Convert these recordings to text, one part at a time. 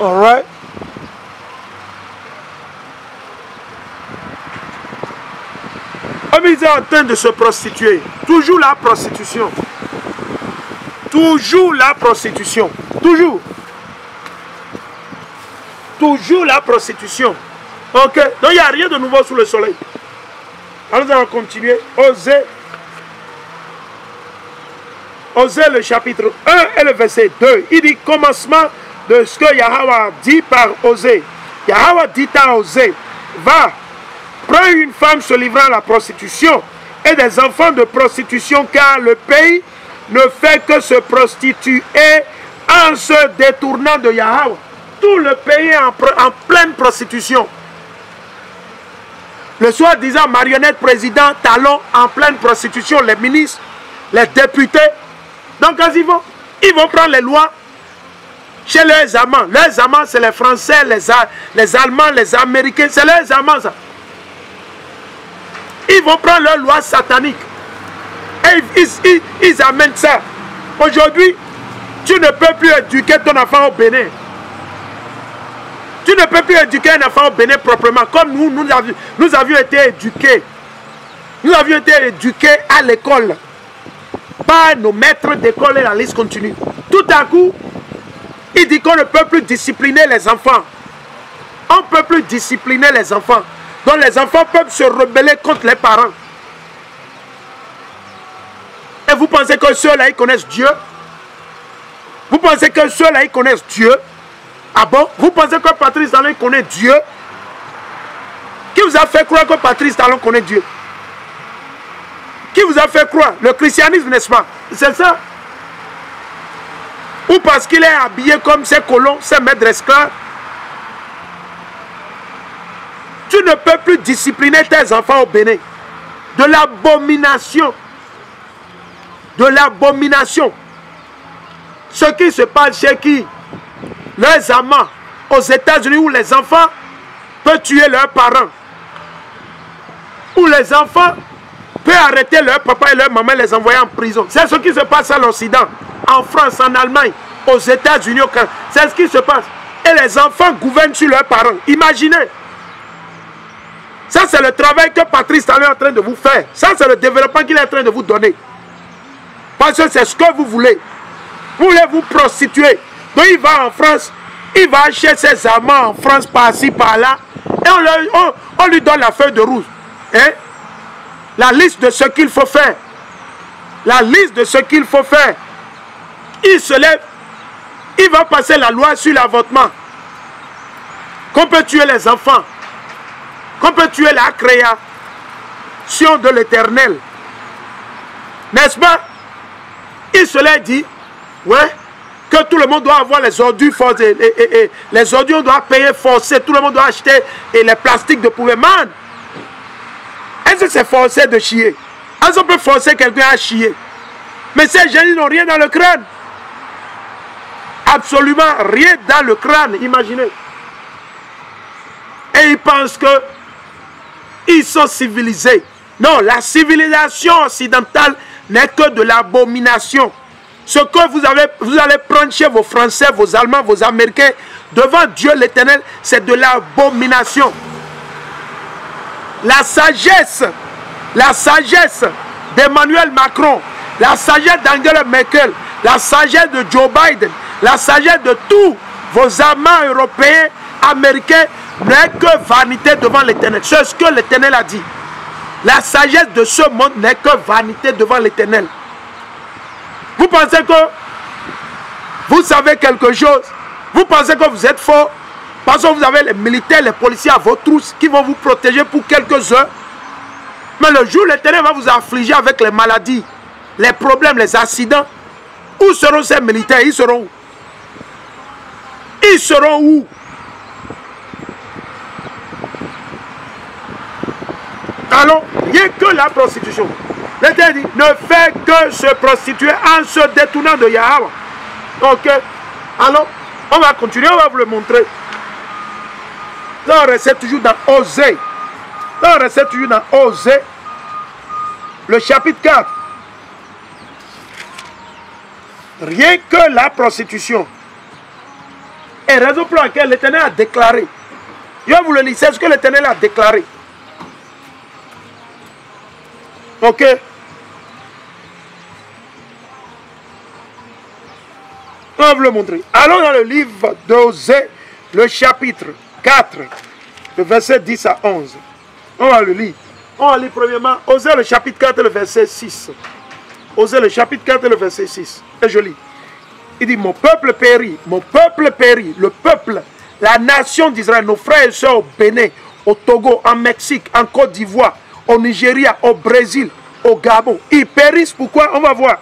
All right. Comme ils sont en train de se prostituer. Toujours la prostitution. Toujours la prostitution. Toujours. Toujours la prostitution. Ok. Donc il n'y a rien de nouveau sous le soleil. Alors nous allons continuer. Osée le chapitre 1 et le verset 2. Il dit commencement de ce que Yahweh a dit par Osée. Yahweh dit à Osée, va, prends une femme se livrant à la prostitution et des enfants de prostitution, car le pays ne fait que se prostituer en se détournant de Yahweh. Tout le pays est en pleine prostitution. Le soi-disant marionnette président Talon en pleine prostitution, les ministres, les députés. Donc quand ils vont prendre les lois chez leurs amants. Leurs amants, c'est les Français, les Allemands, les Américains, c'est leurs amants ça. Ils vont prendre leurs lois sataniques. Et ils amènent ça. Aujourd'hui, tu ne peux plus éduquer ton enfant au Bénin. Tu ne peux plus éduquer un enfant au Bénin proprement, comme nous avions été éduqués. Nous avions été éduqués à l'école par nos maîtres d'école et la liste continue. Tout à coup, il dit qu'on ne peut plus discipliner les enfants. On ne peut plus discipliner les enfants. Donc les enfants peuvent se rebeller contre les parents. Et vous pensez que ceux-là, ils connaissent Dieu? Vous pensez que ceux-là, ils connaissent Dieu? Ah bon? Vous pensez que Patrice Talon connaît Dieu? Qui vous a fait croire que Patrice Talon connaît Dieu? Qui vous a fait croire? Le christianisme, n'est-ce pas? C'est ça? Ou parce qu'il est habillé comme ses colons, ses maîtres esclaves? Tu ne peux plus discipliner tes enfants au Bénin. De l'abomination. De l'abomination. Ce qui se passe chez qui? Leurs amants aux États-Unis où les enfants peuvent tuer leurs parents. Où les enfants peuvent arrêter leur papa et leur maman et les envoyer en prison. C'est ce qui se passe à l'Occident, en France, en Allemagne, aux États-Unis, au Canada. C'est ce qui se passe. Et les enfants gouvernent sur leurs parents. Imaginez. Ça, c'est le travail que Patrice Talon est en train de vous faire. Ça, c'est le développement qu'il est en train de vous donner. Parce que c'est ce que vous voulez. Vous voulez vous prostituer. Donc il va en France, il va acheter ses amants en France par-ci, par-là, et on lui donne la feuille de route. Hein? La liste de ce qu'il faut faire. La liste de ce qu'il faut faire. Il se lève, il va passer la loi sur l'avortement. Qu'on peut tuer les enfants. Qu'on peut tuer la création de l'Éternel. N'est-ce pas? Il se lève et dit, ouais, que tout le monde doit avoir les ordures forcées. Et les ordures, on doit payer forcé. Tout le monde doit acheter les plastiques de poubelle. Man, est-ce que c'est forcé de chier? Est-ce qu'on peut forcer quelqu'un à chier? Mais ces gens, ils n'ont rien dans le crâne. Absolument rien dans le crâne, imaginez. Et ils pensent que ils sont civilisés. Non, la civilisation occidentale n'est que de l'abomination. Ce que vous allez prendre chez vos Français, vos Allemands, vos Américains, devant Dieu l'Éternel, c'est de l'abomination. La sagesse d'Emmanuel Macron, la sagesse d'Angela Merkel, la sagesse de Joe Biden, la sagesse de tous vos amants européens, américains, n'est que vanité devant l'Éternel. C'est ce que l'Éternel a dit. La sagesse de ce monde n'est que vanité devant l'Éternel. Vous pensez que vous savez quelque chose? Vous pensez que vous êtes fort? Parce que vous avez les militaires, les policiers à vos trousses qui vont vous protéger pour quelques heures. Mais le jour où l'Éternel va vous affliger avec les maladies, les problèmes, les accidents, où seront ces militaires? Ils seront où? Ils seront où? Alors, rien que la prostitution. L'Éternel dit, ne fait que se prostituer en se détournant de Yahweh. Ok. Alors, on va continuer, on va vous le montrer. Là, on reste toujours dans Osée. Là, on reste toujours dans Osée. Le chapitre 4. Rien que la prostitution. Et raison pour laquelle l'Éternel a déclaré. Je vais vous le lire, c'est ce que l'Éternel a déclaré. Ok. On va vous le montrer. Allons dans le livre d'Osée, le chapitre 4, le verset 10 à 11. On va le lire. On va lire premièrement Osée, le chapitre 4, le verset 6. Osée, le chapitre 4, le verset 6. Et je lis. Il dit, mon peuple périt, le peuple, la nation d'Israël, nos frères et sœurs au Bénin, au Togo, en Mexique, en Côte d'Ivoire, au Nigeria, au Brésil, au Gabon. Ils périssent, pourquoi? On va voir.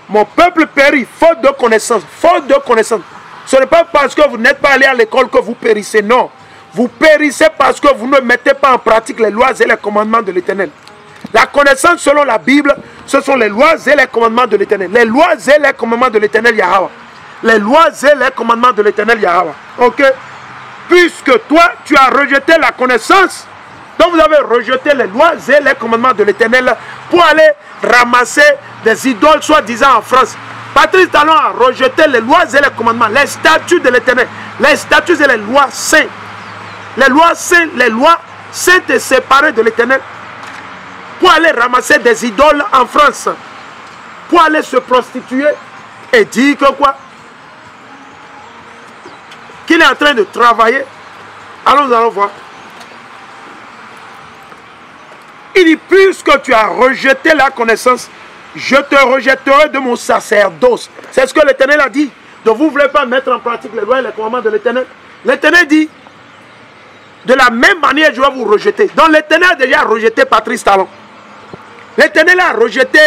Mon peuple périt, faute de connaissance, faute de connaissance. Ce n'est pas parce que vous n'êtes pas allé à l'école que vous périssez, non. Vous périssez parce que vous ne mettez pas en pratique les lois et les commandements de l'Éternel. La connaissance selon la Bible, ce sont les lois et les commandements de l'Éternel. Les lois et les commandements de l'Éternel Yahweh. Les lois et les commandements de l'Éternel Yahweh. Ok? Puisque toi, tu as rejeté la connaissance, donc vous avez rejeté les lois et les commandements de l'Éternel pour aller ramasser des idoles, soi-disant en France. Patrice Talon a rejeté les lois et les commandements, les statuts de l'Éternel, les statuts et les lois saintes. Les lois saintes et séparées de l'Éternel pour aller ramasser des idoles en France, pour aller se prostituer et dire que quoi? Qu'il est en train de travailler. Alors nous allons voir. Il dit, puisque tu as rejeté la connaissance, je te rejetterai de mon sacerdoce. C'est ce que l'Éternel a dit. Donc vous ne voulez pas mettre en pratique les lois et les commandements de l'Éternel. L'Éternel dit, de la même manière, je vais vous rejeter. Donc l'Éternel a déjà rejeté Patrice Talon. L'Éternel a rejeté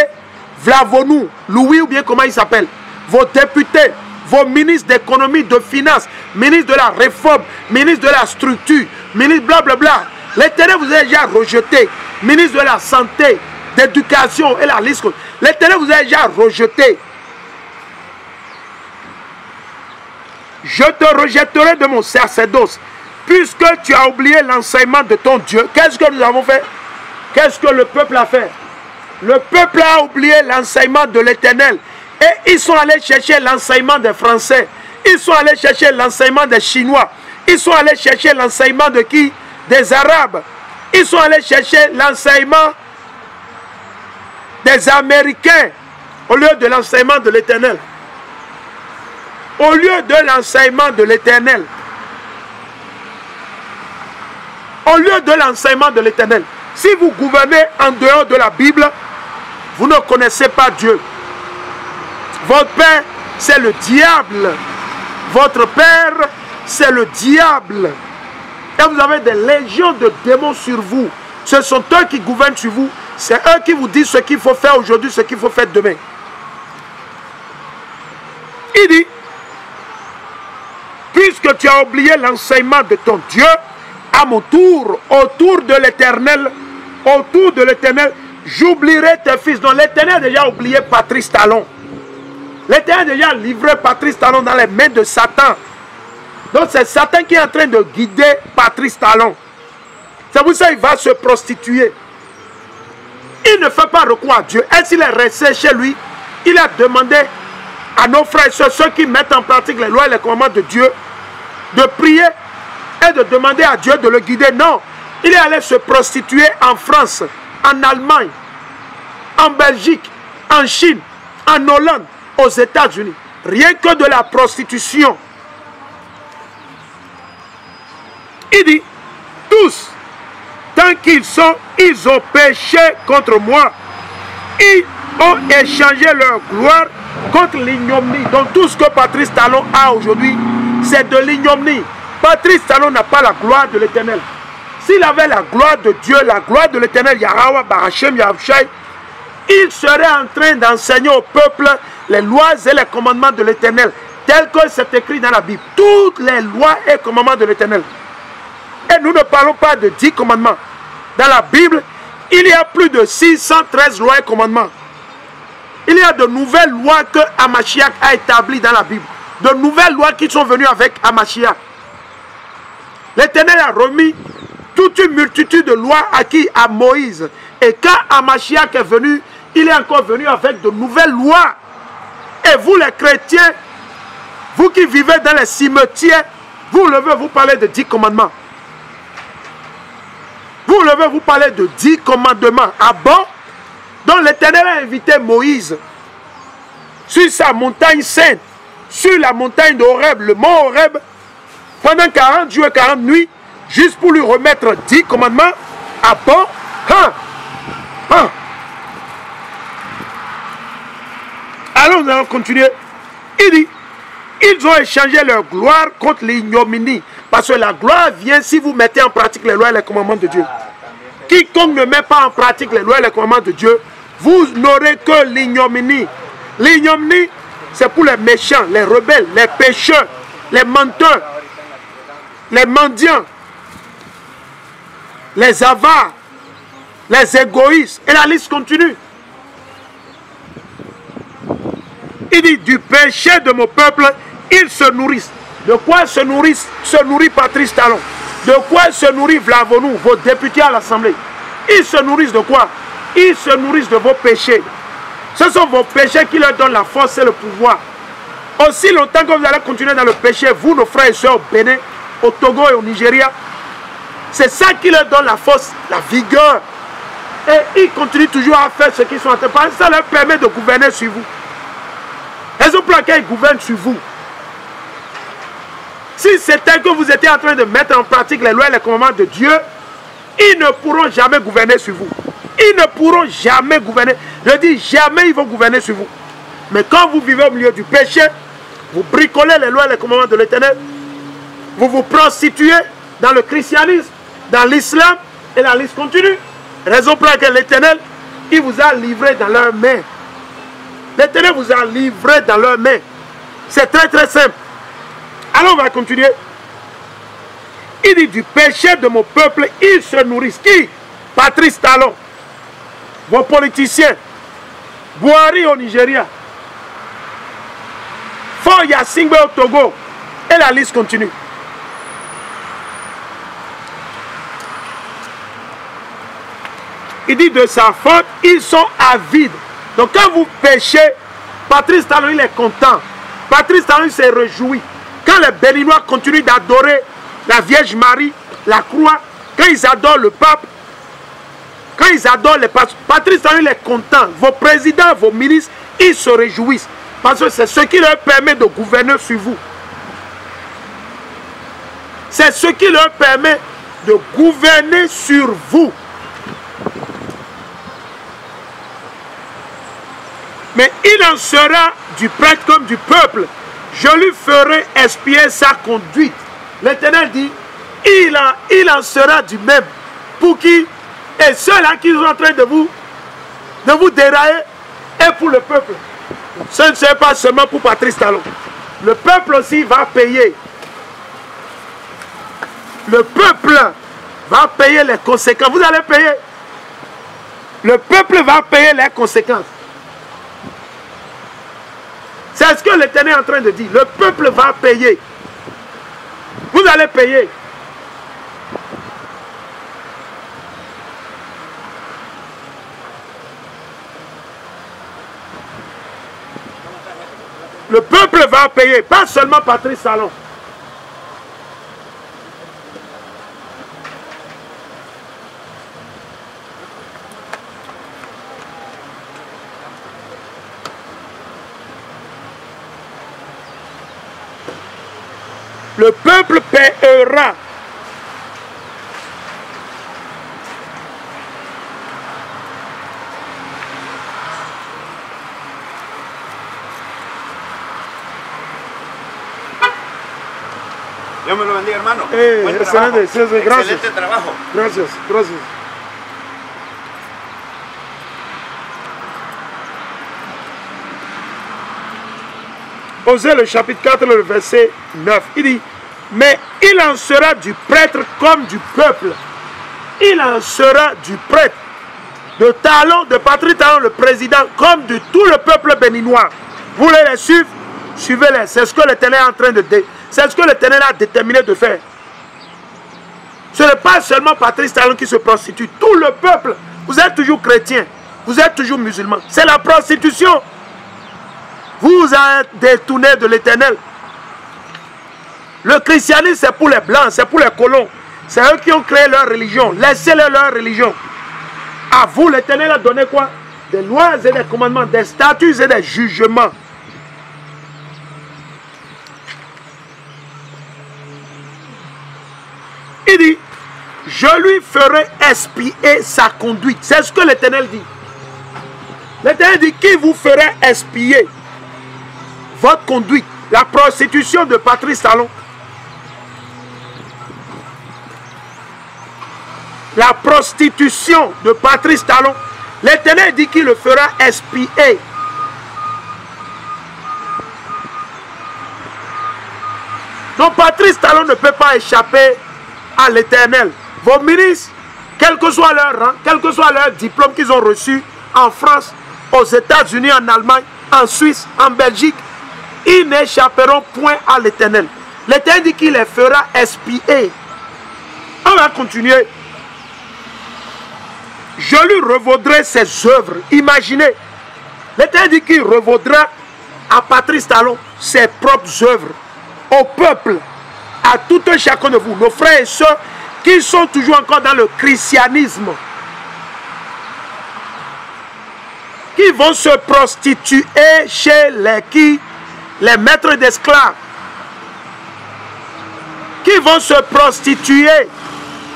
Vlavonou, Louis ou bien comment il s'appelle. Vos députés, vos ministres d'économie, de finances, ministres de la réforme, ministres de la structure, ministres blablabla. L'Éternel vous a déjà rejeté. Ministre de la santé, d'éducation et la liste. L'Éternel vous a déjà rejeté. Je te rejetterai de mon sacerdoce, puisque tu as oublié l'enseignement de ton Dieu. Qu'est-ce que nous avons fait? Qu'est-ce que le peuple a fait? Le peuple a oublié l'enseignement de l'Éternel. Et ils sont allés chercher l'enseignement des Français. Ils sont allés chercher l'enseignement des Chinois. Ils sont allés chercher l'enseignement de qui? Des Arabes. Ils sont allés chercher l'enseignement des Américains au lieu de l'enseignement de l'Éternel. Au lieu de l'enseignement de l'Éternel. Au lieu de l'enseignement de l'Éternel. Si vous gouvernez en dehors de la Bible, vous ne connaissez pas Dieu. Votre père, c'est le diable. Votre père, c'est le diable. Et vous avez des légions de démons sur vous. Ce sont eux qui gouvernent sur vous. C'est eux qui vous disent ce qu'il faut faire aujourd'hui, ce qu'il faut faire demain. Il dit, puisque tu as oublié l'enseignement de ton Dieu, à mon tour, autour de l'Éternel, j'oublierai tes fils. Donc l'Éternel a déjà oublié Patrice Talon. L'Éternel a déjà livré Patrice Talon dans les mains de Satan. Donc c'est Satan qui est en train de guider Patrice Talon. C'est pour ça qu'il va se prostituer. Il ne fait pas recours à Dieu. Et s'il est resté chez lui, il a demandé à nos frères et sœurs, ceux qui mettent en pratique les lois et les commandements de Dieu, de prier et de demander à Dieu de le guider. Non, il est allé se prostituer en France, en Allemagne, en Belgique, en Chine, en Hollande, aux États-Unis. Rien que de la prostitution. Il dit, tous, tant ils ont péché contre moi. Ils ont échangé leur gloire contre l'ignominie. Donc tout ce que Patrice Talon a aujourd'hui, c'est de l'ignominie. Patrice Talon n'a pas la gloire de l'Éternel. S'il avait la gloire de Dieu, la gloire de l'Éternel, Yahweh, Barachem, Yahushai, il serait en train d'enseigner au peuple les lois et les commandements de l'Éternel, tels que c'est écrit dans la Bible. Toutes les lois et commandements de l'Éternel. Et nous ne parlons pas de 10 commandements. Dans la Bible, il y a plus de 613 lois et commandements. Il y a de nouvelles lois que Hamashiach a établies dans la Bible. De nouvelles lois qui sont venues avec Hamashiach. L'Éternel a remis toute une multitude de lois à qui? À Moïse. Et quand Hamashiach est venu, il est encore venu avec de nouvelles lois. Et vous les chrétiens, Vous qui vivez dans les cimetières, vous levez, vous parlez de 10 commandements. Vous levez, vous parlez de 10 commandements. Ah bon? Donc l'Éternel a invité Moïse sur sa montagne sainte, sur la montagne d'Horeb, le mont Horeb, pendant 40 jours et 40 nuits, juste pour lui remettre 10 commandements. Ah bon? Alors nous allons continuer. Il dit, ils ont échangé leur gloire contre l'ignominie. Parce que la gloire vient si vous mettez en pratique les lois et les commandements de Dieu. Quiconque ne met pas en pratique les lois et les commandements de Dieu, vous n'aurez que l'ignominie. L'ignominie, c'est pour les méchants, les rebelles, les pécheurs, les menteurs, les mendiants, les avares, les égoïstes. Et la liste continue. Il dit, du péché de mon peuple, ils se nourrissent. De quoi se nourrit Patrice Talon? De quoi se nourrit Vlavonou, vos députés à l'Assemblée? Ils se nourrissent de quoi? Ils se nourrissent de vos péchés. Ce sont vos péchés qui leur donnent la force et le pouvoir. Aussi longtemps que vous allez continuer dans le péché, vous, nos frères et sœurs au Bénin, au Togo et au Nigeria, c'est ça qui leur donne la force, la vigueur. Et ils continuent toujours à faire ce qu'ils sont en train de faire. Ça leur permet de gouverner sur vous. Raison pour laquelle ils gouvernent sur vous. Si c'était que vous étiez en train de mettre en pratique les lois et les commandements de Dieu, ils ne pourront jamais gouverner sur vous. Ils ne pourront jamais gouverner. Je dis jamais ils vont gouverner sur vous. Mais quand vous vivez au milieu du péché, vous bricolez les lois et les commandements de l'Éternel, vous vous prostituez dans le christianisme, dans l'islam, et la liste continue. Raison pour laquelle l'Éternel, il vous a livré dans leurs mains. L'Éternel vous a livré dans leurs mains. C'est très très simple. Alors on va continuer. Il dit, du péché de mon peuple, ils se nourrissent. Qui? Patrice Talon. Vos politiciens. Buhari au Nigeria. Faure Gnassingbé au Togo. Et la liste continue. Il dit, de sa faute, ils sont avides. Donc quand vous péchez, Patrice Talon, il est content. Patrice Talon, il s'est réjoui. Quand les Béninois continuent d'adorer la Vierge Marie, la croix, quand ils adorent le pape, quand ils adorent les pasteurs, Patrice Talon, il est content. Vos présidents, vos ministres, ils se réjouissent. Parce que c'est ce qui leur permet de gouverner sur vous. C'est ce qui leur permet de gouverner sur vous. Mais il en sera du prêtre comme du peuple. Je lui ferai expier sa conduite. L'Éternel dit, il en sera du même. Pour qui? Et ceux-là qui sont en train de vous dérailler, et pour le peuple. Ce ne sera pas seulement pour Patrice Talon. Le peuple aussi va payer. Le peuple va payer les conséquences. Vous allez payer. Le peuple va payer les conséquences. C'est ce que l'Éternel est en train de dire. Le peuple va payer. Vous allez payer. Le peuple va payer. Pas seulement Patrice Talon. Le peuple paiera. Dios me lo bendiga, hermano. Excelente, gracias. Excelente trabajo. Gracias, gracias. Osée le chapitre 4, le verset 9. Il dit, mais il en sera du prêtre comme du peuple. Il en sera du prêtre, de Talon, de Patrice Talon, le président, comme de tout le peuple béninois. Vous voulez les suivre? Suivez-les. C'est ce que l'Éternel est en train de dire. C'est ce que l'Éternel a déterminé de faire. Ce n'est pas seulement Patrice Talon qui se prostitue. Tout le peuple. Vous êtes toujours chrétien. Vous êtes toujours musulman. C'est la prostitution. Vous êtes détourné de l'Éternel. Le christianisme, c'est pour les blancs, c'est pour les colons. C'est eux qui ont créé leur religion. Laissez-leur leur religion. À vous, l'Éternel a donné quoi? Des lois et des commandements, des statuts et des jugements. Il dit, je lui ferai expier sa conduite. C'est ce que l'Éternel dit. L'Éternel dit, qui vous fera expier votre conduite? La prostitution de Patrice Talon. La prostitution de Patrice Talon. L'Éternel dit qu'il le fera expier. Donc Patrice Talon ne peut pas échapper à l'Éternel. Vos ministres, quel que soit leur rang, quel que soit leur diplôme qu'ils ont reçu en France, aux États-Unis, en Allemagne, en Suisse, en Belgique, ils n'échapperont point à l'Éternel. L'Éternel dit qu'il les fera expier. On va continuer. Je lui revaudrai ses œuvres. Imaginez. L'Éternel dit qu'il revaudra à Patrice Talon ses propres œuvres. Au peuple, à tout un chacun de vous, nos frères et sœurs qui sont toujours encore dans le christianisme, qui vont se prostituer chez les maîtres d'esclaves, qui vont se prostituer.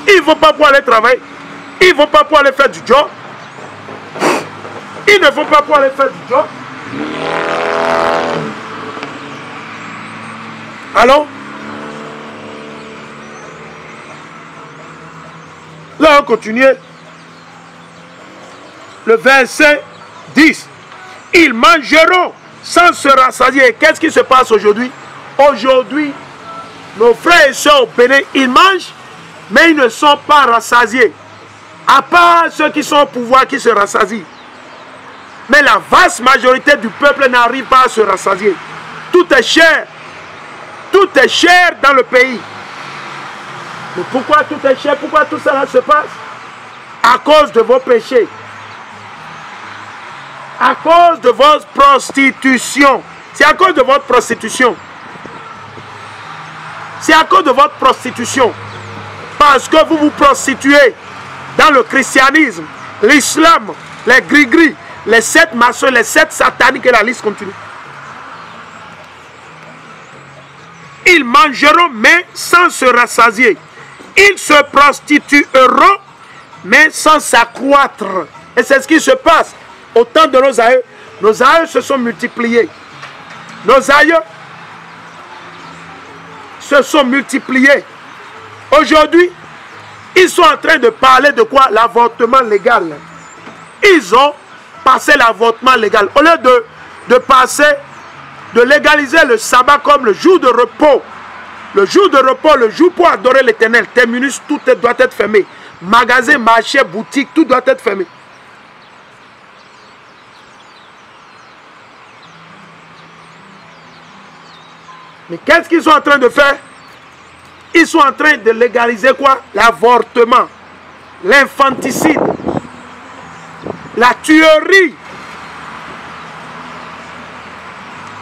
Ils ne vont pas pouvoir aller travailler. Ils ne vont pas pouvoir aller faire du job. Ils ne vont pas pouvoir aller faire du job. Allons? Là, on continue. Le verset 10. Ils mangeront sans se rassasier. Qu'est-ce qui se passe aujourd'hui? Aujourd'hui, nos frères et sœurs au Bénin, ils mangent, mais ils ne sont pas rassasiés. À part ceux qui sont au pouvoir qui se rassasient. Mais la vaste majorité du peuple n'arrive pas à se rassasier. Tout est cher. Tout est cher dans le pays. Mais pourquoi tout est cher? Pourquoi tout cela se passe? À cause de vos péchés. À cause de votre prostitution. C'est à cause de votre prostitution. C'est à cause de votre prostitution. Parce que vous vous prostituez dans le christianisme, l'islam, les gris-gris, les 7 maçons, les 7 sataniques et la liste continue. Ils mangeront mais sans se rassasier. Ils se prostitueront mais sans s'accroître. Et c'est ce qui se passe au temps de nos aïeux. Nos aïeux se sont multipliés. Nos aïeux se sont multipliés. Aujourd'hui, ils sont en train de parler de quoi? L'avortement légal. Ils ont passé l'avortement légal. Au lieu de légaliser le sabbat comme le jour de repos. Le jour de repos, le jour pour adorer l'Éternel. Terminus, tout doit être fermé. Magasin, marché, boutique, tout doit être fermé. Mais qu'est-ce qu'ils sont en train de faire? Ils sont en train de légaliser quoi? L'avortement, l'infanticide, la tuerie,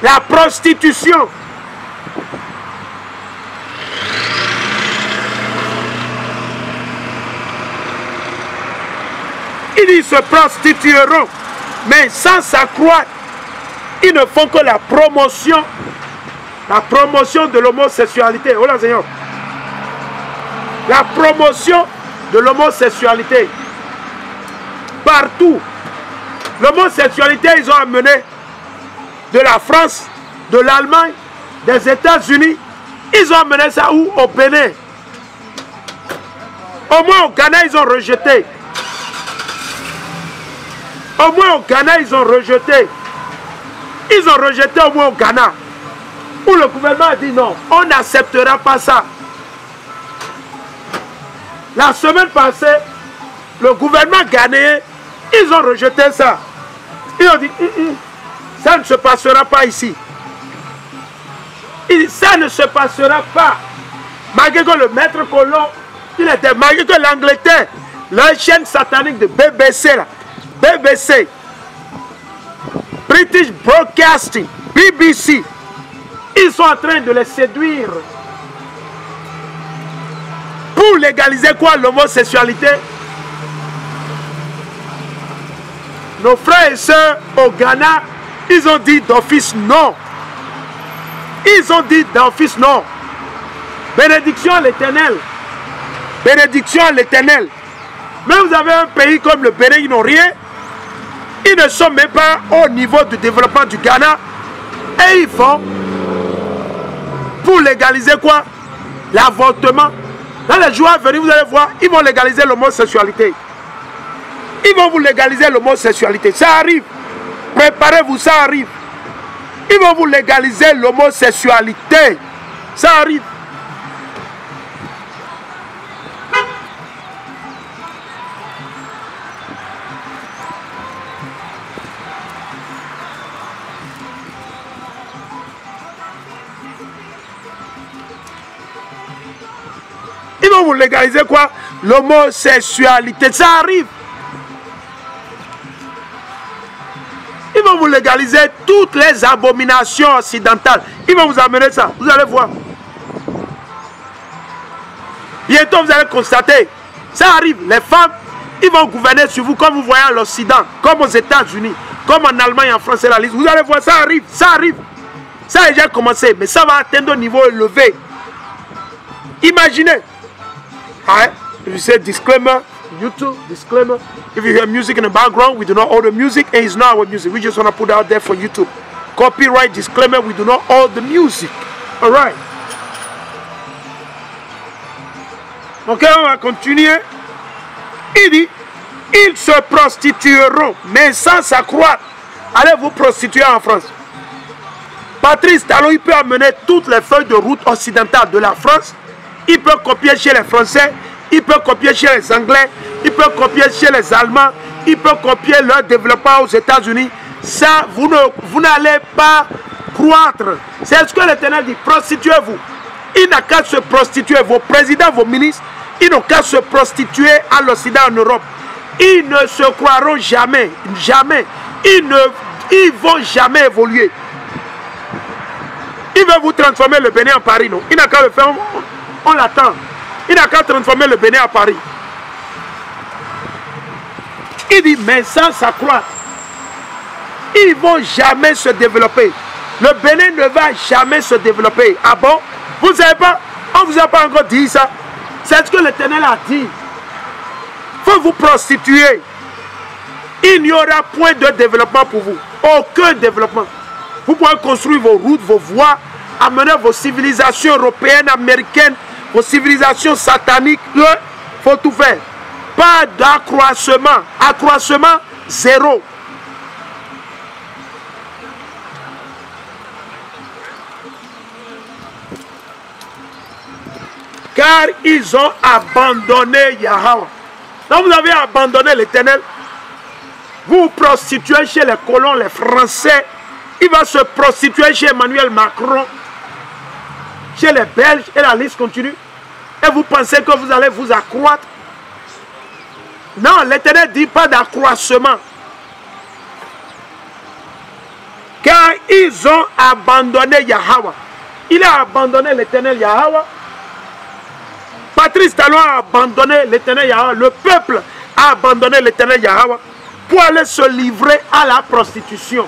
la prostitution. Ils se prostitueront, mais sans s'accroître. Ils ne font que la promotion de l'homosexualité. Oh là, Seigneur. La promotion de l'homosexualité. Partout. L'homosexualité, ils ont amené de la France, de l'Allemagne, des États-Unis. Ils ont amené ça où? Au Bénin. Au moins au Ghana, ils ont rejeté. Au moins au Ghana, ils ont rejeté. Ils ont rejeté au moins au Ghana. Où le gouvernement a dit non, on n'acceptera pas ça. La semaine passée, le gouvernement ghanéen, ils ont rejeté ça. Ils ont dit, ça ne se passera pas ici. Il dit, ça ne se passera pas. Malgré que le maître colon, il était, malgré que l'Angleterre, la chaîne satanique de BBC, là, BBC, British Broadcasting, BBC, ils sont en train de les séduire Pour légaliser quoi? L'homosexualité. Nos frères et sœurs au Ghana, ils ont dit d'office non. Ils ont dit d'office non. Bénédiction à l'Éternel. Bénédiction à l'Éternel. Mais vous avez un pays comme le Bénin, ils n'ont rien. Ils ne sont même pas au niveau du développement du Ghana. Et ils font pour légaliser quoi? L'avortement. Dans les jours à venir, vous allez voir, ils vont légaliser l'homosexualité. Ils vont vous légaliser l'homosexualité. Ça arrive. Préparez-vous, ça arrive. Ils vont vous légaliser l'homosexualité. Ça arrive. Ils vont vous légaliser quoi? L'homosexualité. Ça arrive. Ils vont vous légaliser toutes les abominations occidentales. Ils vont vous amener ça. Vous allez voir. Bientôt, vous allez constater. Ça arrive. Les femmes, ils vont gouverner sur vous comme vous voyez à l'Occident, comme aux États-Unis, comme en Allemagne, en France et la liste. Vous allez voir, ça arrive. Ça arrive. Ça a déjà commencé, mais ça va atteindre un niveau élevé. Imaginez. Alright, you say disclaimer, YouTube, disclaimer. If you hear music in the background, we do not own the music, and it's not our music. We just want to put it out there for YouTube. Copyright disclaimer, we do not own the music. Alright. Ok, on va continuer. Il dit, ils se prostitueront, mais sans s'accroître. Allez vous prostituer en France. Patrice Talon, il peut amener toutes les feuilles de route occidentales de la France. Il peut copier chez les Français, il peut copier chez les Anglais, il peut copier chez les Allemands, il peut copier leur développement aux États-Unis. Ça, vous n'allez pas croître. C'est ce que l'Éternel dit, prostituez-vous. Il n'a qu'à se prostituer, vos présidents, vos ministres, ils n'ont qu'à se prostituer à l'Occident, en Europe. Ils ne se croiront jamais, jamais. Ils vont jamais évoluer. Il veut vous transformer le Bénin en Paris, non? Il n'a qu'à le faire. On l'attend. Il n'a qu'à transformer le Bénin à Paris. Il dit, mais sans s'accroître, ils ne vont jamais se développer. Le Bénin ne va jamais se développer. Ah bon? Vous ne savez pas? On ne vous a pas encore dit ça. C'est ce que l'Éternel a dit. Il faut vous prostituer. Il n'y aura point de développement pour vous. Aucun développement. Vous pouvez construire vos routes, vos voies, amener vos civilisations européennes, américaines, vos civilisations sataniques, il faut tout faire. Pas d'accroissement. Accroissement, zéro. Car ils ont abandonné Yahweh. Donc vous avez abandonné l'Éternel. Vous vous prostituez chez les colons, les Français. Il va se prostituer chez Emmanuel Macron, chez les Belges, et la liste continue. Et vous pensez que vous allez vous accroître? Non, l'Éternel dit pas d'accroissement. Car ils ont abandonné Yahweh. Il a abandonné l'Éternel Yahweh. Patrice Talon a abandonné l'Éternel Yahweh. Le peuple a abandonné l'Éternel Yahweh pour aller se livrer à la prostitution.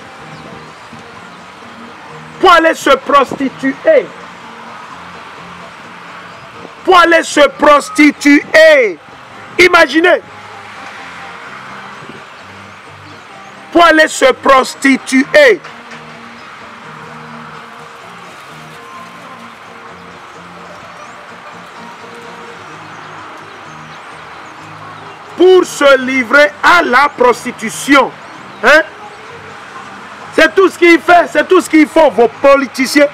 Pour aller se prostituer. Pour aller se prostituer. Imaginez. Pour aller se prostituer. Pour se livrer à la prostitution. Hein? C'est tout ce qu'il fait, c'est tout ce qu'ils font, vos politiciens.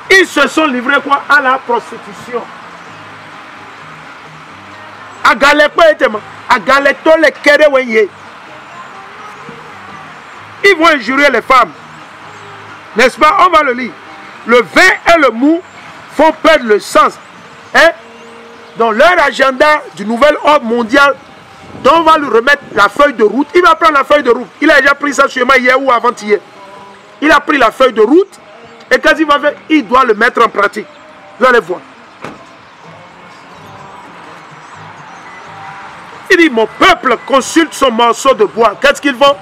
Ils se sont livrés quoi? À la prostitution. Ils vont injurer les femmes. N'est-ce pas? On va le lire. Le vin et le mou font perdre le sens. Hein? Dans leur agenda du nouvel ordre mondial, donc on va lui remettre la feuille de route. Il va prendre la feuille de route. Il a déjà pris ça sûrement hier ou avant-hier. Il a pris la feuille de route et quand il va faire, il doit le mettre en pratique. Vous allez voir. Il dit, mon peuple consulte son morceau de bois. Qu'est-ce qu'ils font?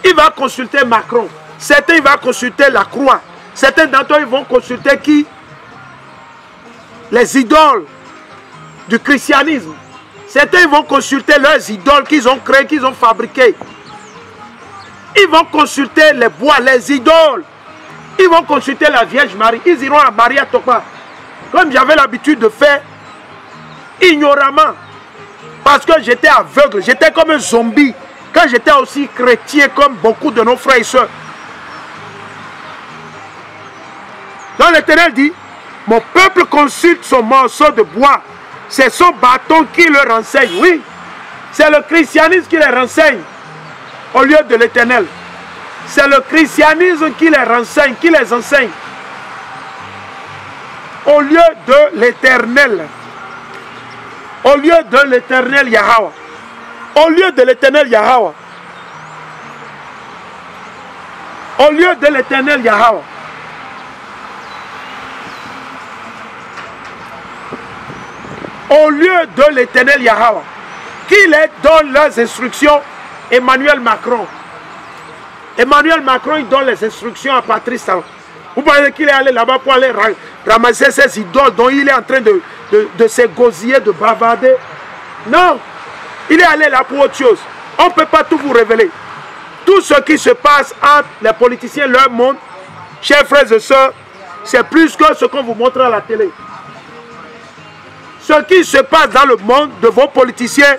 Il va consulter Macron. Certains, il va consulter la croix. Certains d'entre eux, ils vont consulter qui? Les idoles du christianisme. Certains, ils vont consulter leurs idoles qu'ils ont créées, qu'ils ont fabriquées. Ils vont consulter les bois, les idoles. Ils vont consulter la Vierge Marie. Ils iront à Maria Topa. Comme j'avais l'habitude de faire, ignoramment. Parce que j'étais aveugle, j'étais comme un zombie. Quand j'étais aussi chrétien comme beaucoup de nos frères et sœurs. Donc l'Éternel dit, mon peuple consulte son morceau de bois. C'est son bâton qui le renseigne. Oui, c'est le christianisme qui les renseigne au lieu de l'Éternel. C'est le christianisme qui les renseigne, qui les enseigne au lieu de l'Éternel. Au lieu de l'Éternel Yahweh. Au lieu de l'Éternel Yahweh. Au lieu de l'Éternel Yahweh. Au lieu de l'Éternel Yahweh. Qui les donne leurs instructions? Emmanuel Macron. Emmanuel Macron, il donne les instructions à Patrice Talon. Vous pensez qu'il est allé là-bas pour aller ramasser ses idoles dont il est en train de s'égosiller, de bavarder? Non. Il est allé là pour autre chose. On ne peut pas tout vous révéler. Tout ce qui se passe entre les politiciens, leur monde, chers frères et sœurs, c'est plus que ce qu'on vous montre à la télé. Ce qui se passe dans le monde de vos politiciens,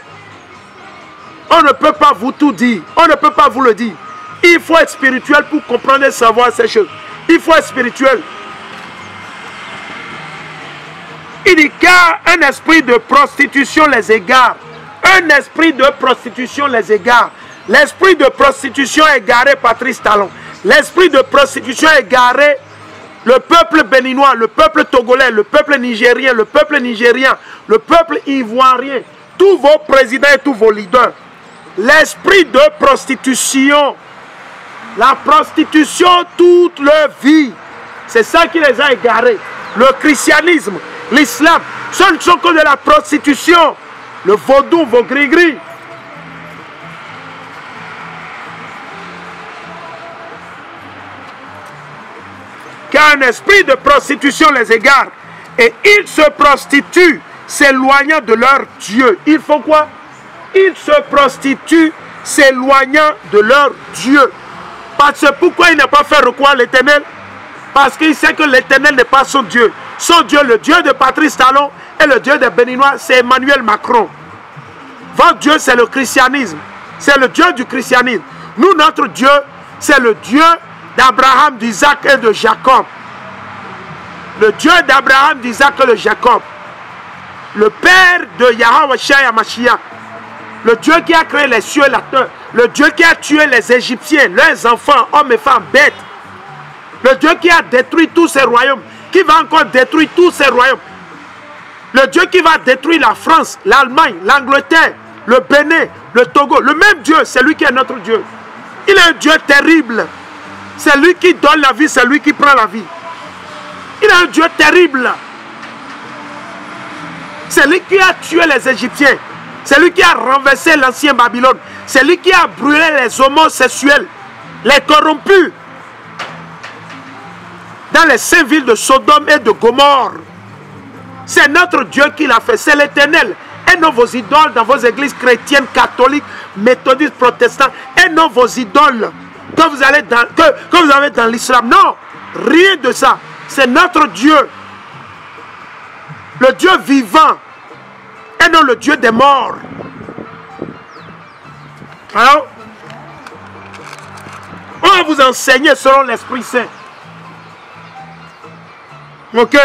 on ne peut pas vous tout dire. On ne peut pas vous le dire. Il faut être spirituel pour comprendre et savoir ces choses. Il faut être spirituel. Il dit car un esprit de prostitution les égare. Un esprit de prostitution les égare. L'esprit de prostitution a égaré Patrice Talon. L'esprit de prostitution a égaré le peuple béninois, le peuple togolais, le peuple nigérien, le peuple ivoirien. Tous vos présidents et tous vos leaders. L'esprit de prostitution. La prostitution toute leur vie. C'est ça qui les a égarés. Le christianisme, l'islam, ce ne sont que de la prostitution. Le vaudou, vos gris-gris. Car un esprit de prostitution les égare. Et ils se prostituent, s'éloignant de leur Dieu. Ils font quoi? Ils se prostituent, s'éloignant de leur Dieu. Parce que pourquoi il n'a pas fait recours à l'Éternel? Parce qu'il sait que l'Éternel n'est pas son Dieu. Son Dieu, le Dieu de Patrice Talon et le Dieu des Béninois, c'est Emmanuel Macron. Votre Dieu, c'est le christianisme. C'est le Dieu du christianisme. Nous, notre Dieu, c'est le Dieu d'Abraham, d'Isaac et de Jacob. Le Dieu d'Abraham, d'Isaac et de Jacob. Le Père de Yahweh Shai Mashiach. Le Dieu qui a créé les cieux et la terre. Le Dieu qui a tué les Égyptiens, leurs enfants, hommes et femmes, bêtes. Le Dieu qui a détruit tous ces royaumes. Qui va encore détruire tous ces royaumes. Le Dieu qui va détruire la France, l'Allemagne, l'Angleterre, le Bénin, le Togo. Le même Dieu, c'est lui qui est notre Dieu. Il est un Dieu terrible. C'est lui qui donne la vie, c'est lui qui prend la vie. Il est un Dieu terrible. C'est lui qui a tué les Égyptiens. C'est lui qui a renversé l'ancien Babylone. C'est lui qui a brûlé les homosexuels, les corrompus. Dans les 5 villes de Sodome et de Gomorre. C'est notre Dieu qui l'a fait. C'est l'Éternel. Et non vos idoles dans vos églises chrétiennes, catholiques, méthodistes, protestantes. Et non vos idoles que vous avez dans l'islam. Non, rien de ça. C'est notre Dieu. Le Dieu vivant. Et non le Dieu des morts. Alors, on va vous enseigner selon l'Esprit Saint. Ok?